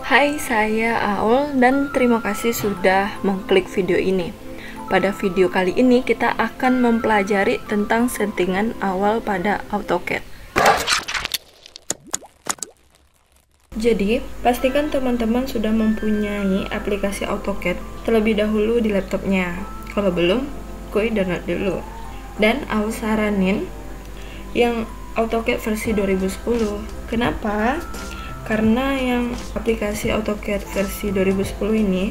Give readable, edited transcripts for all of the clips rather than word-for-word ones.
Hai, saya Aul dan terima kasih sudah mengklik video ini. Pada video kali ini kita akan mempelajari tentang settingan awal pada AutoCAD. Jadi, pastikan teman-teman sudah mempunyai aplikasi AutoCAD terlebih dahulu di laptopnya. Kalau belum, kuy download dulu. Dan Aul saranin yang AutoCAD versi 2010. Kenapa? Karena yang aplikasi AutoCAD versi 2010 ini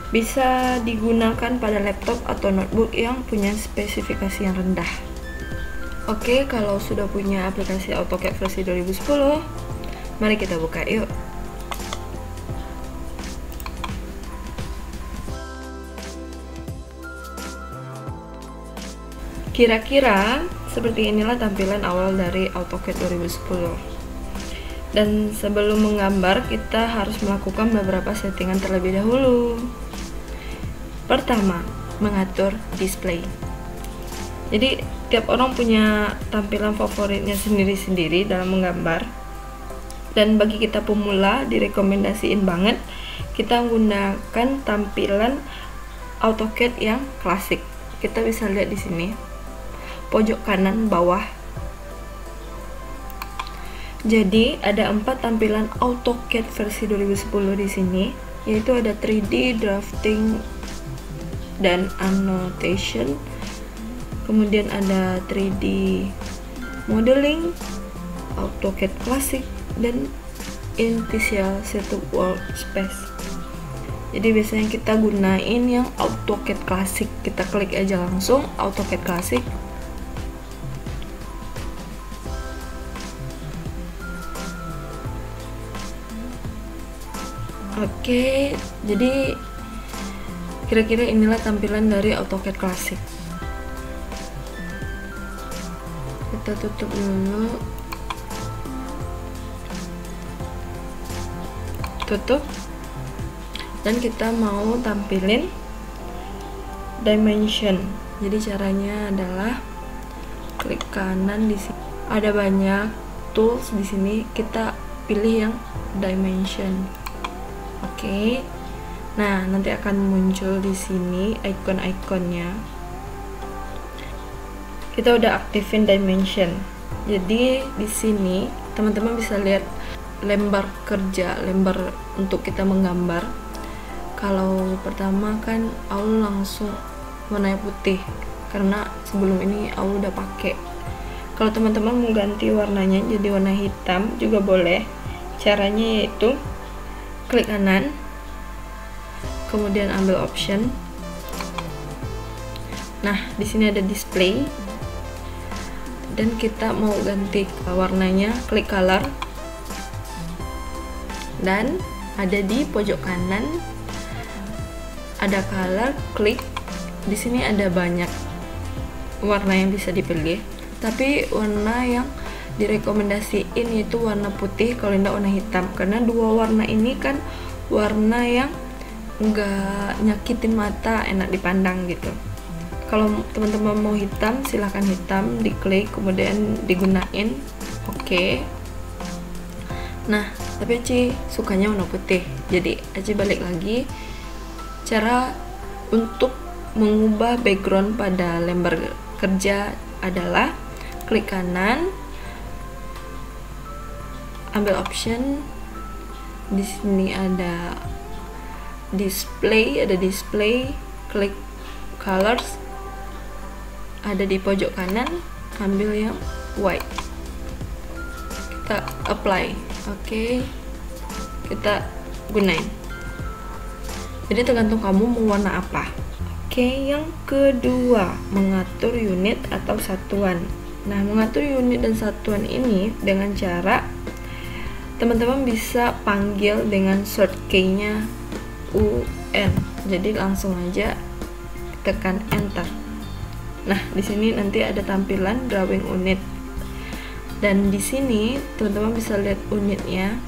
bisa digunakan pada laptop atau notebook yang punya spesifikasi yang rendah. Oke, kalau sudah punya aplikasi AutoCAD versi 2010, mari kita buka yuk. Kira-kira seperti inilah tampilan awal dari AutoCAD 2010. Dan sebelum menggambar, kita harus melakukan beberapa settingan terlebih dahulu. Pertama, mengatur display. Jadi, tiap orang punya tampilan favoritnya sendiri-sendiri dalam menggambar. Dan bagi kita pemula, direkomendasiin banget kita menggunakan tampilan AutoCAD yang klasik. Kita bisa lihat di sini, pojok kanan bawah. Jadi ada 4 tampilan AutoCAD versi 2010 di sini, yaitu ada 3D, drafting, dan annotation. Kemudian ada 3D modeling, AutoCAD Classic, dan Initial Setup Workspace. Jadi biasanya kita gunain yang AutoCAD Classic. Kita klik aja langsung AutoCAD Classic. Oke, jadi kira-kira inilah tampilan dari AutoCAD Classic. Kita tutup dulu. Tutup. Dan kita mau tampilin dimension. Jadi caranya adalah klik kanan di sini. Ada banyak tools di sini, kita pilih yang dimension. Oke, nah nanti akan muncul di sini icon-iconnya. Kita udah aktifin dimension. Jadi di sini teman-teman bisa lihat lembar kerja, lembar untuk kita menggambar. Kalau pertama kan Aul langsung warna putih karena sebelum ini Aul udah pakai. Kalau teman-teman mau ganti warnanya jadi warna hitam juga boleh. Caranya yaitu klik kanan, kemudian ambil option. Nah, di sini ada display, dan kita mau ganti warnanya, klik color, dan ada di pojok kanan ada color, klik. Di sini ada banyak warna yang bisa dipilih, tapi warna yang direkomendasiin itu warna putih, kalau tidak warna hitam, karena dua warna ini kan warna yang enggak nyakitin mata, enak dipandang gitu. Kalau teman-teman mau hitam, silahkan hitam, diklik kemudian digunain. Oke. Nah, tapi Aci sukanya warna putih, jadi Aci balik lagi. Cara untuk mengubah background pada lembar kerja adalah klik kanan, ambil option. Di sini ada display, klik colors, ada di pojok kanan, ambil yang white, kita apply. Oke, kita gunain. Jadi tergantung kamu mau warna apa. Oke, yang kedua, mengatur unit atau satuan. Nah, mengatur unit dan satuan ini dengan cara teman-teman bisa panggil dengan short key-nya UN. Jadi langsung aja tekan enter. Nah, di sini nanti ada tampilan drawing unit. Dan di sini teman-teman bisa lihat unitnya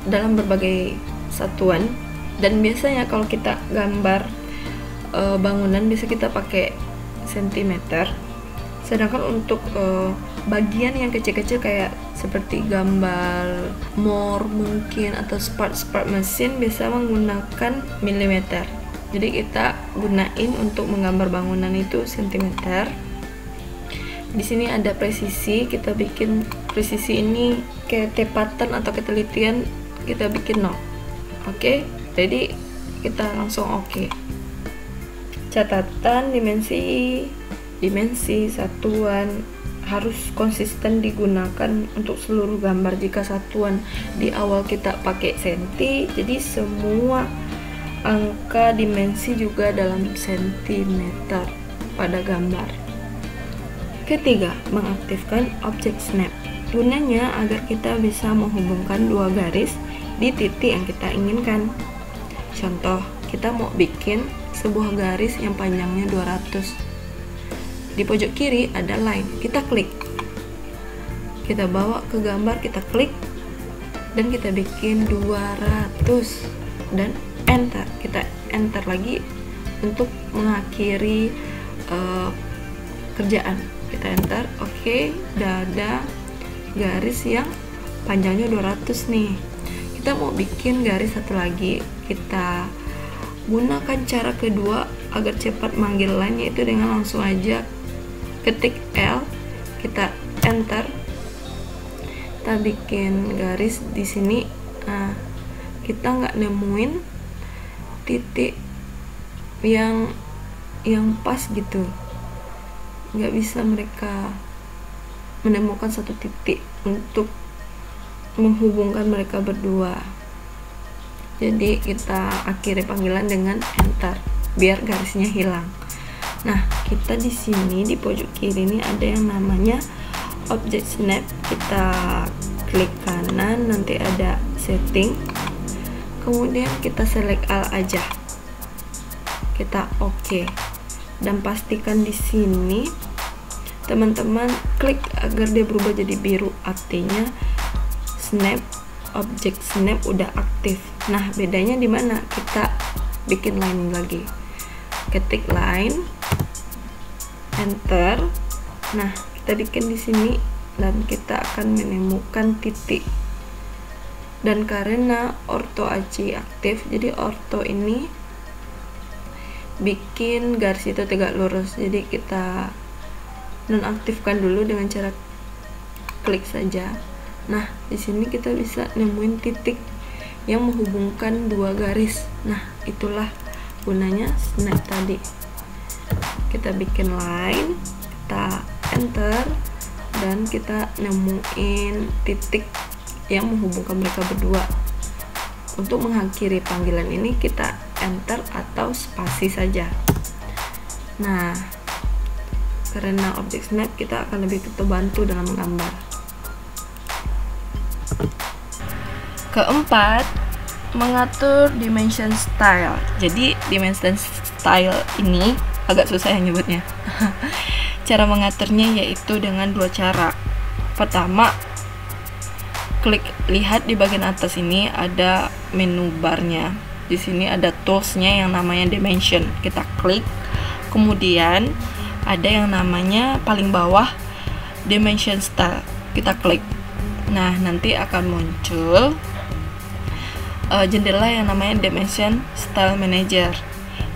dalam berbagai satuan. Dan biasanya kalau kita gambar bangunan bisa kita pakai cm. Sedangkan untuk bagian yang kecil-kecil kayak seperti gambar more mungkin atau part-part mesin biasa menggunakan milimeter. Jadi kita gunain untuk menggambar bangunan itu sentimeter. Di sini ada presisi, kita bikin presisi ini ketepatan atau ketelitian kita bikin 0. Oke, jadi kita langsung oke. Catatan dimensi satuan harus konsisten digunakan untuk seluruh gambar. Jika satuan di awal kita pakai senti, jadi semua angka dimensi juga dalam sentimeter pada gambar. Ketiga, mengaktifkan objek snap. Gunanya agar kita bisa menghubungkan dua garis di titik yang kita inginkan. Contoh, kita mau bikin sebuah garis yang panjangnya 200. Di pojok kiri ada line, kita klik. Kita bawa ke gambar, kita klik dan kita bikin 200 dan enter. Kita enter lagi untuk mengakhiri kerjaan. Kita enter, oke, udah ada garis yang panjangnya 200 nih. Kita mau bikin garis satu lagi, kita gunakan cara kedua agar cepat manggil line, yaitu dengan langsung aja ketik L, kita enter, kita bikin garis di sini. Nah, kita nggak nemuin titik yang pas gitu, nggak bisa mereka menemukan satu titik untuk menghubungkan mereka berdua. Jadi kita akhiri panggilan dengan enter biar garisnya hilang. Nah, kita di sini di pojok kiri ini ada yang namanya object snap. Kita klik kanan, nanti ada setting, kemudian kita select all aja, kita oke. Dan pastikan di sini teman-teman klik agar dia berubah jadi biru, artinya objek snap udah aktif. Nah, bedanya di mana? Kita bikin line lagi, ketik line, enter. Nah, kita bikin di sini dan kita akan menemukan titik. Dan karena ortho AC aktif, jadi ortho ini bikin garis itu tegak lurus. Jadi kita nonaktifkan dulu dengan cara klik saja. Nah, di sini kita bisa nemuin titik yang menghubungkan dua garis. Nah, itulah gunanya snap tadi. Kita bikin line, kita enter, dan kita nemuin titik yang menghubungkan mereka berdua. Untuk mengakhiri panggilan ini kita enter atau spasi saja. Nah, karena objek snap kita akan lebih terbantu dalam menggambar. Keempat, mengatur dimension style. Jadi dimension style ini agak susah ya nyebutnya. Cara mengaturnya yaitu dengan dua cara. Pertama, lihat di bagian atas ini ada menu barnya. Di sini ada toolsnya yang namanya dimension. Kita klik, kemudian ada yang namanya paling bawah dimension style. Kita klik. Nah, nanti akan muncul jendela yang namanya dimension style manager.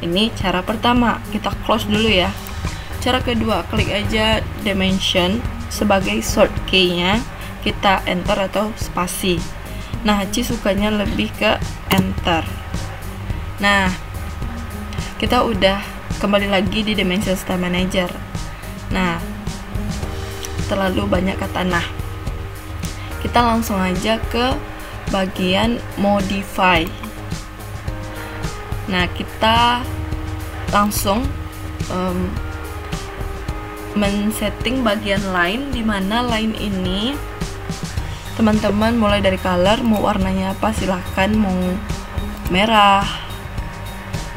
Ini cara pertama, kita close dulu ya. Cara kedua, klik aja dimension sebagai short key-nya, kita enter atau spasi. Nah, Ci sukanya lebih ke enter. Nah, kita udah kembali lagi di dimension style manager. Nah, terlalu banyak kata nah. Kita langsung aja ke bagian modify. Nah, kita langsung men-setting bagian line, dimana line ini teman-teman mulai dari color, mau warnanya apa silahkan, mau merah,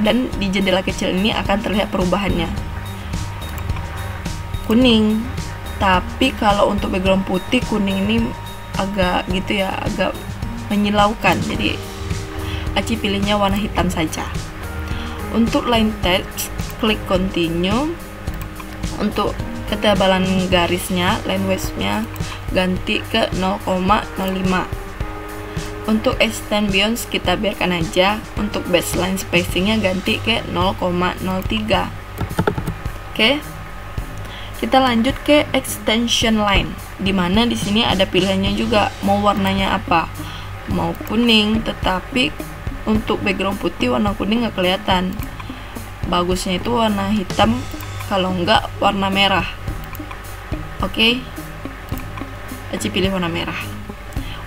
dan di jendela kecil ini akan terlihat perubahannya kuning. Tapi kalau untuk background putih, kuning ini agak gitu ya, agak menyilaukan, jadi Aci pilihnya warna hitam saja. Untuk line text, klik continue. Untuk ketebalan garisnya, line width-nya ganti ke 0,05. Untuk extend beyond kita biarkan aja. Untuk baseline spacingnya ganti ke 0,03. Oke, kita lanjut ke extension line, dimana di sini ada pilihannya juga mau warnanya apa, mau kuning, tetapi untuk background putih warna kuning nggak kelihatan. Bagusnya itu warna hitam, kalau enggak warna merah. Oke, Aci pilih warna merah.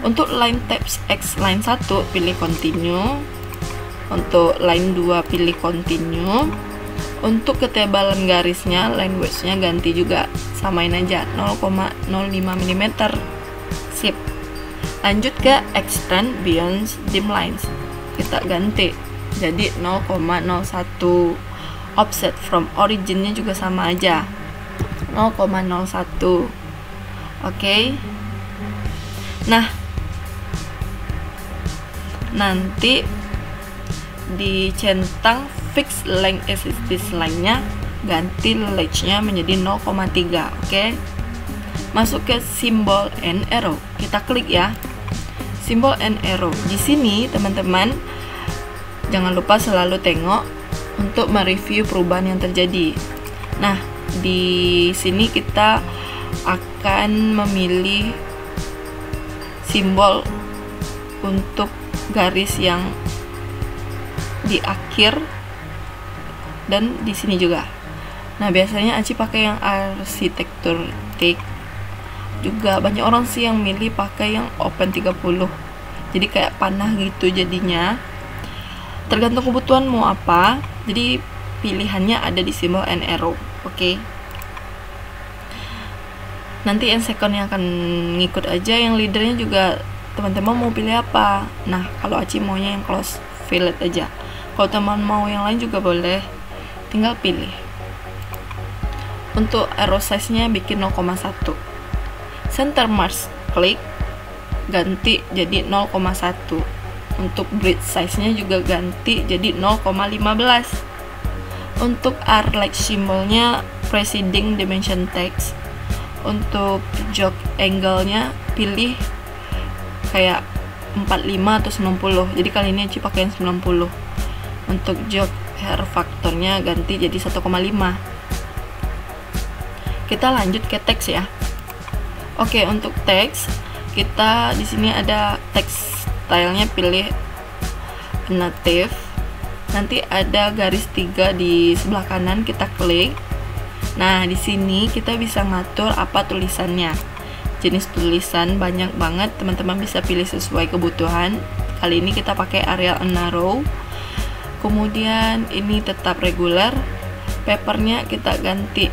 Untuk line text X line 1 pilih continue. Untuk line 2 pilih continue. Untuk ketebalan garisnya, line width-nya ganti juga, samain aja 0,05 mm. Sip. Lanjut ke extend beyond dim lines. Kita ganti jadi 0,01. Offset from originnya juga sama aja, 0,01. Oke. Nah, nanti dicentang fix length existing line-nya, ganti ledge-nya menjadi 0,3. Oke. Masuk ke simbol and arrow. Kita klik ya. Simbol and arrow. Di sini teman-teman jangan lupa selalu tengok untuk mereview perubahan yang terjadi. Nah, di sini kita akan memilih simbol untuk garis yang di akhir dan di sini juga. Nah, biasanya Aci pakai yang arsitektur tick. Juga banyak orang sih yang milih pakai yang open 30. Jadi kayak panah gitu jadinya. Tergantung kebutuhan mau apa. Jadi pilihannya ada di simbol and arrow. Oke. Nanti yang second yang akan ngikut aja, yang leadernya juga teman-teman mau pilih apa. Nah, kalau Aci maunya yang close fillet aja. Kalau teman mau yang lain juga boleh, tinggal pilih. Untuk arrow size-nya bikin 0,1. Center mark klik, ganti jadi 0,1. Untuk bridge size-nya juga ganti jadi 0,15. Untuk R-like simbolnya preceding dimension text. Untuk jog angle-nya pilih kayak 45 atau 90. Jadi kali ini Aci pakai yang 90. Untuk jog hair faktornya ganti jadi 1,5. Kita lanjut ke teks ya. Oke, untuk teks kita di sini ada teks stylenya, pilih native. Nanti ada garis 3 di sebelah kanan, kita klik. Nah, di sini kita bisa ngatur apa tulisannya. Jenis tulisan banyak banget, teman-teman bisa pilih sesuai kebutuhan. Kali ini kita pakai Arial Narrow. Kemudian ini tetap regular. Papernya kita ganti.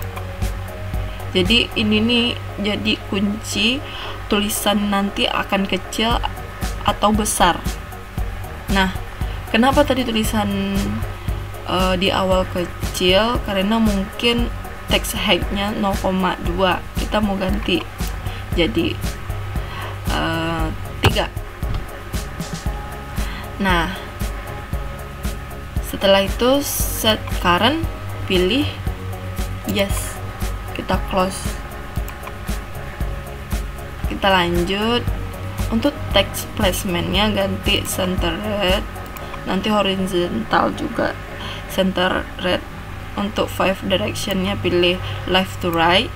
Jadi ini nih jadi kunci, tulisan nanti akan kecil atau besar. Nah, kenapa tadi tulisan di awal kecil? Karena mungkin text height-nya 0,2. Kita mau ganti jadi 3. Nah, setelah itu set current, pilih yes, kita close. Kita lanjut. Untuk text placement-nya ganti center red, nanti horizontal juga center red. Untuk 5 direction-nya pilih left to right,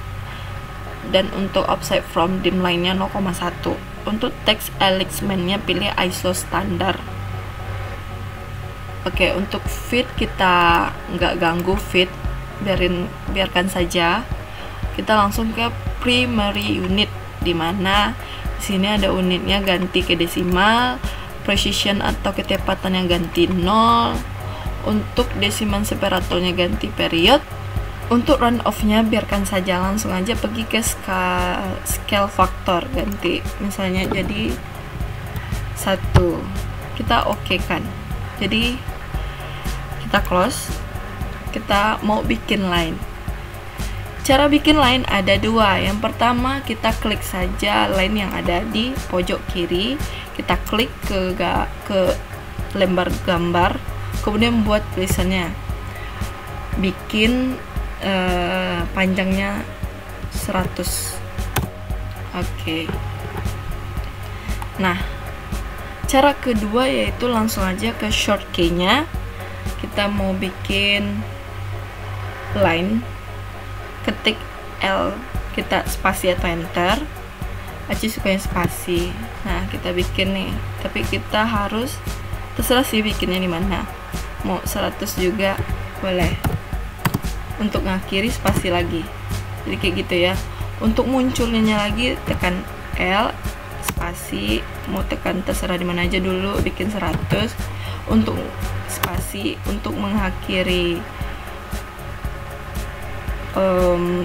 dan untuk offset from dim line-nya 0,1. Untuk text alignment-nya pilih ISO standar. Oke, untuk fit kita nggak ganggu fit, biarkan saja. Kita langsung ke primary unit, dimana di sini ada unitnya ganti ke desimal, precision atau ketepatannya ganti 0. Untuk desimal separatornya ganti period. Untuk run off-nya biarkan saja, langsung aja pergi ke scale factor, ganti misalnya jadi 1. Kita oke kan. Jadi kita close. Kita mau bikin line. Cara bikin line ada 2. Yang pertama, kita klik saja line yang ada di pojok kiri. Kita klik ke lembar gambar, kemudian buat tulisannya. Bikin panjangnya 100. Oke. Nah, cara kedua yaitu langsung aja ke short key-nya. Kita mau bikin line, ketik L, kita spasi atau enter. Aci sukanya spasi. Nah, kita bikin nih, tapi kita harus terserah sih bikinnya di mana. Mau 100 juga boleh. Untuk ngakhiri spasi lagi. Jadi kayak gitu ya. Untuk munculnya lagi tekan L, spasi, mau tekan terserah di mana aja dulu, bikin 100. Untuk spasi, untuk mengakhiri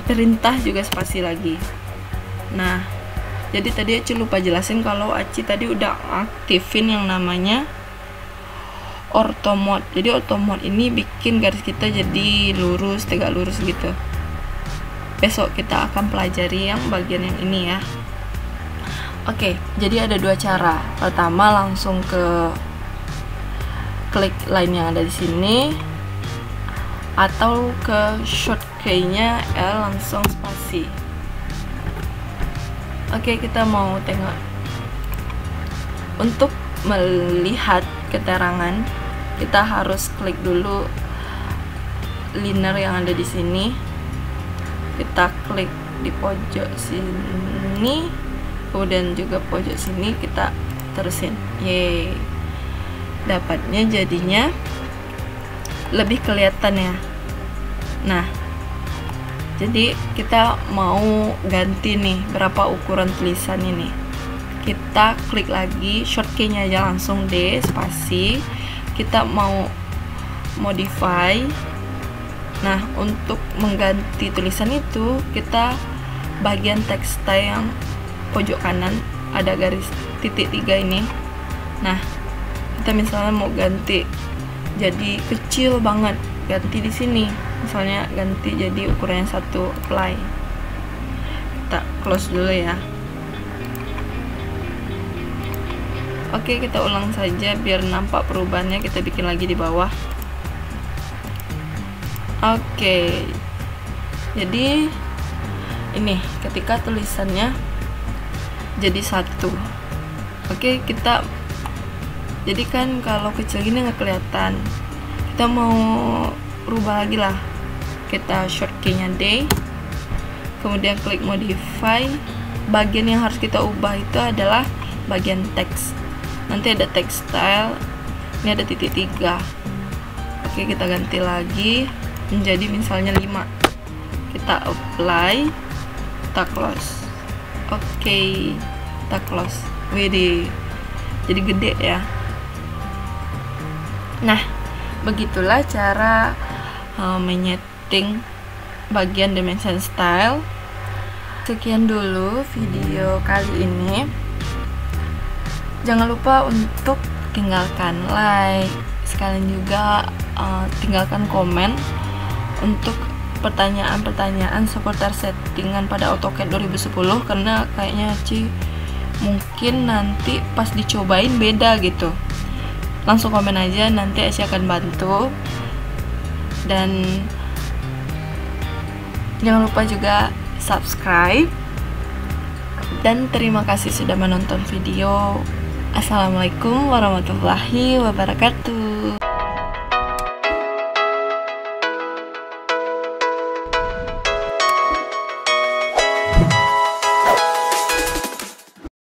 perintah juga spasi lagi. Nah, jadi tadi Aci lupa jelasin kalau Aci tadi udah aktifin yang namanya ortho mode. Jadi ortho mode ini bikin garis kita jadi lurus, tegak lurus gitu. Besok kita akan pelajari yang bagian yang ini ya. Oke, jadi ada dua cara. Pertama langsung ke klik line yang ada di sini, atau ke short key-nya L langsung spasi. Oke, kita mau tengok. Untuk melihat keterangan, kita harus klik dulu liner yang ada di sini. Kita klik di pojok sini, kemudian juga pojok sini, kita terusin. Yeay, dapatnya jadinya lebih kelihatan ya. Nah, jadi kita mau ganti nih berapa ukuran tulisan ini. Kita klik lagi short key-nya aja langsung D spasi. Kita mau modify. Nah, untuk mengganti tulisan itu kita bagian teks yang pojok kanan ada garis titik 3 ini. Nah, kita misalnya mau ganti jadi kecil banget, ganti di sini. Misalnya ganti jadi ukurannya 1, apply. Kita close dulu ya. Oke, kita ulang saja biar nampak perubahannya. Kita bikin lagi di bawah. Oke, jadi ini ketika tulisannya jadi 1. Oke, kita jadikan kalau kecil gini nggak kelihatan. Kita mau rubah lagi lah. Kita short key-nya D, kemudian klik modify. Bagian yang harus kita ubah itu adalah bagian teks. Nanti ada text style, ini ada titik 3. Oke, kita ganti lagi menjadi misalnya 5. Kita apply, kita close. Oke, kita close. Widih, jadi gede ya. Nah, begitulah cara menyeting bagian dimension style. Sekian dulu video kali ini. Jangan lupa untuk tinggalkan like, sekalian juga tinggalkan komen untuk pertanyaan-pertanyaan seputar settingan pada AutoCAD 2010, karena kayaknya Ci mungkin nanti pas dicobain beda gitu. Langsung komen aja, nanti Aci akan bantu. Dan jangan lupa juga subscribe. Dan terima kasih sudah menonton video. Assalamualaikum warahmatullahi wabarakatuh.